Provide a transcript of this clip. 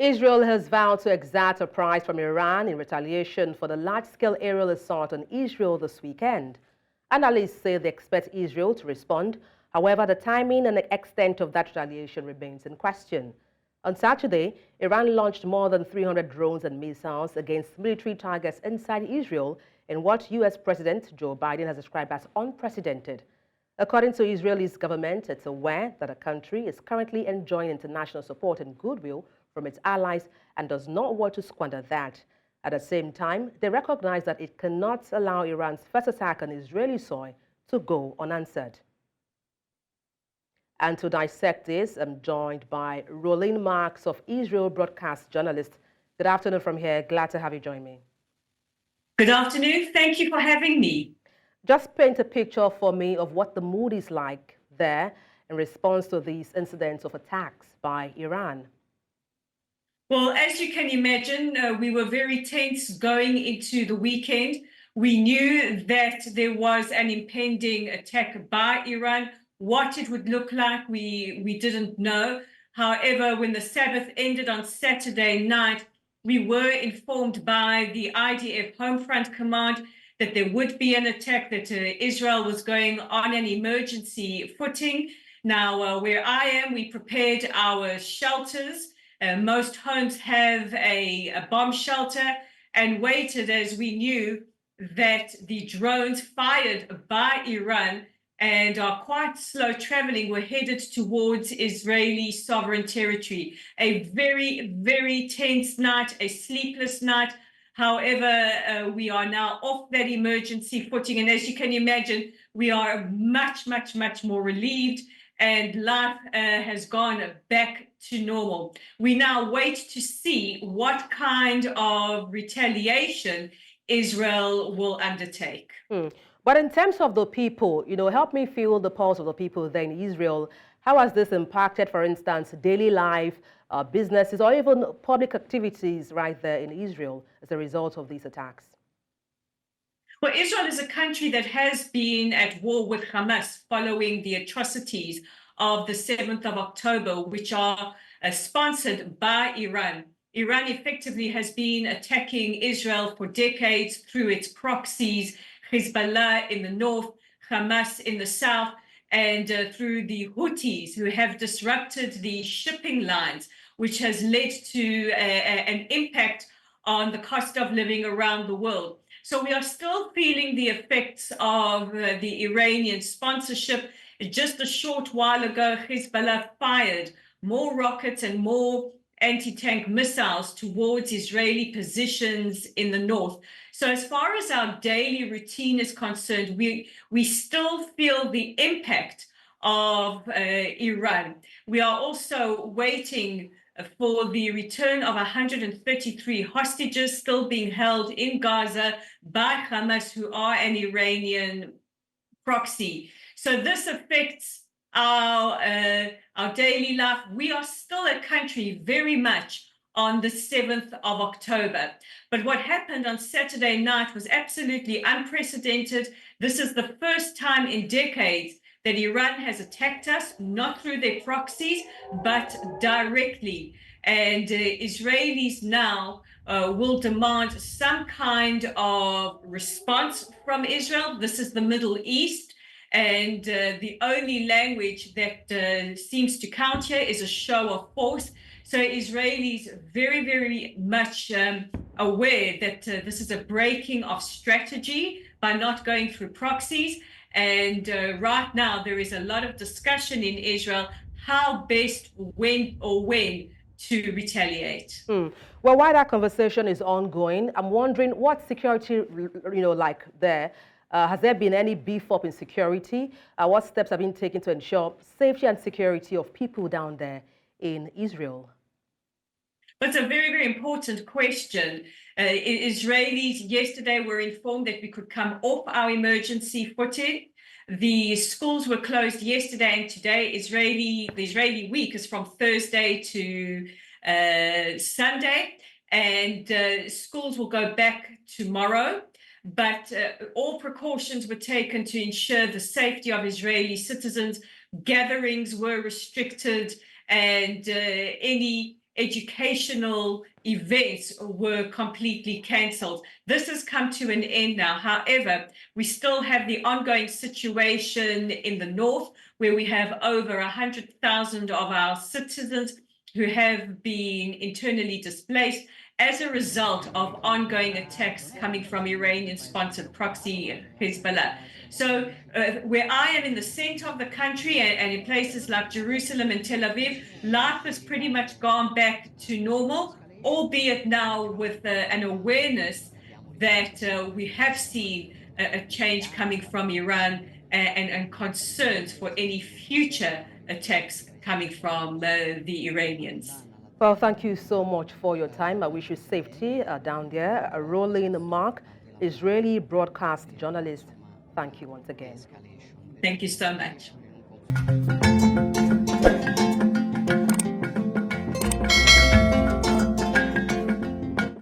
Israel has vowed to exact a price from Iran in retaliation for the large-scale aerial assault on Israel this weekend. Analysts say they expect Israel to respond. However, the timing and the extent of that retaliation remains in question. On Saturday, Iran launched more than 300 drones and missiles against military targets inside Israel in what U.S. President Joe Biden has described as unprecedented. According to Israel's government, it's aware that the country is currently enjoying international support and goodwill from its allies and does not want to squander that. At the same time, they recognize that it cannot allow Iran's first attack on Israeli soil to go unanswered. And to dissect this, I'm joined by Roland Marks of Israel broadcast journalist. Good afternoon from here. Glad to have you join me. Good afternoon. Thank you for having me. Just paint a picture for me of what the mood is like there in response to these incidents of attacks by Iran. Well, as you can imagine, we were very tense going into the weekend. We knew that there was an impending attack by Iran. What it would look like, we didn't know. However, when the Sabbath ended on Saturday night, we were informed by the IDF Homefront Command that there would be an attack, that Israel was going on an emergency footing. Now, where I am, we prepared our shelters. Most homes have a bomb shelter and waited, as we knew that the drones fired by Iran and are quite slow traveling were headed towards Israeli sovereign territory. A very, very tense night, a sleepless night. However, we are now off that emergency footing. And as you can imagine, we are much, much, much more relieved, and life has gone back to normal. We now wait to see what kind of retaliation Israel will undertake. But in terms of the people, help me feel the pulse of the people there in Israel. How has this impacted, for instance, daily life, businesses, or even public activities right there in Israel as a result of these attacks? Well, Israel is a country that has been at war with Hamas following the atrocities of the 7th of October, which are sponsored by Iran. Iran effectively has been attacking Israel for decades through its proxies, Hezbollah in the north, Hamas in the south, and through the Houthis, who have disrupted the shipping lines, which has led to an impact on the cost of living around the world. So we are still feeling the effects of the Iranian sponsorship. Just a short while ago, Hezbollah fired more rockets and more anti-tank missiles towards Israeli positions in the north. So as far as our daily routine is concerned, we still feel the impact of Iran. We are also waiting for the return of 133 hostages still being held in Gaza by Hamas, who are an Iranian proxy. So this affects our daily life. We are still a country very much on the 7th of October. But what happened on Saturday night was absolutely unprecedented. This is the first time in decades that Iran has attacked us, not through their proxies, but directly. And Israelis now will demand some kind of response from Israel. This is the Middle East. And the only language that seems to count here is a show of force. So Israelis very, very much aware that this is a breaking of strategy by not going through proxies. And right now, there is a lot of discussion in Israel how best, when to retaliate. Well, while that conversation is ongoing, I'm wondering what security, like there, has there been any beef up in security? What steps have been taken to ensure safety and security of people down there in Israel? That's a very, very important question. Israelis yesterday were informed that we could come off our emergency footing. The schools were closed yesterday and today. The Israeli week is from Thursday to Sunday, and schools will go back tomorrow. But all precautions were taken to ensure the safety of Israeli citizens. Gatherings were restricted, and any educational events were completely cancelled. This has come to an end now. However, we still have the ongoing situation in the north, where we have over 100,000 of our citizens who have been internally displaced as a result of ongoing attacks coming from Iranian-sponsored proxy Hezbollah. So where I am in the center of the country and in places like Jerusalem and Tel Aviv, life has pretty much gone back to normal, albeit now with an awareness that we have seen a change coming from Iran and concerns for any future attacks coming from the Iranians. Well, thank you so much for your time. I wish you safety down there. Roland Mark, Israeli broadcast journalist. Thank you once again. Thank you so much.